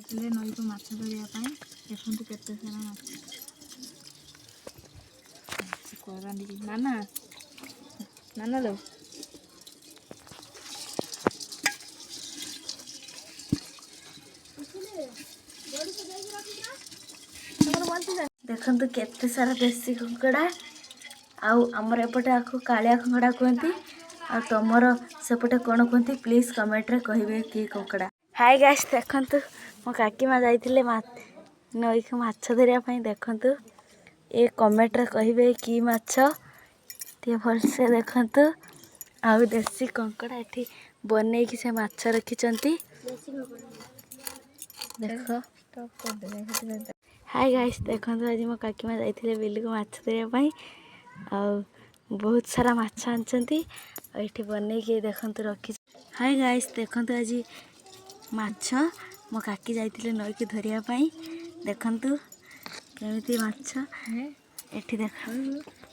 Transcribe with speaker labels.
Speaker 1: ଯାଇଥିଲେ ନଈକୁ ମାଛ ଧରିବା ପାଇଁ। ଦେଖନ୍ତୁ କେତେ ସାରା ମାଛ କରାଣ୍ଡି ନାନା ନାନା ଲୋ
Speaker 2: ଦେଖନ୍ତୁ କେତେ ସାରା ଦେଶୀ କଙ୍କଡ଼ା। ଆଉ ଆମର ଏପଟେ ଆକୁ କାଳିଆ କଙ୍କଡ଼ା କୁହନ୍ତି। ଆଉ ତମର ସେପଟେ କ'ଣ କୁହନ୍ତି ପ୍ଲିଜ୍ କମେଣ୍ଟରେ କହିବେ କି କଙ୍କଡ଼ା। ହାଇ ଗାଇସ୍, ଦେଖନ୍ତୁ ମୋ କାକିମା ଯାଇଥିଲେ ନଈକୁ ମାଛ ଧରିବା ପାଇଁ। ଦେଖନ୍ତୁ ଏ କମେଣ୍ଟରେ କହିବେ କି ମାଛ ଟିକେ ଭଲସେ ଦେଖନ୍ତୁ। ଆଉ ଦେଶୀ କଙ୍କଡ଼ା ଏଠି ବନେଇକି ସେ ମାଛ ରଖିଛନ୍ତି। ଦେଖ ହାଇ ଗାଇସ୍, ଦେଖନ୍ତୁ ଆଜି ମୋ କାକିମା ଯାଇଥିଲେ ବିଲକୁ ମାଛ ଧରିବା ପାଇଁ। ଆଉ ବହୁତ ସାରା ମାଛ ଆଣିଛନ୍ତି। ଆଉ ଏଠି ବନେଇକି ଦେଖନ୍ତୁ ରଖିଛି। ହାଇ ଗାଇସ୍, ଦେଖନ୍ତୁ ଆଜି ମାଛ ମୋ କାକି ଯାଇଥିଲେ ନଈକି ଧରିବା ପାଇଁ। ଦେଖନ୍ତୁ କେମିତି ମାଛ ଏଠି ଦେଖ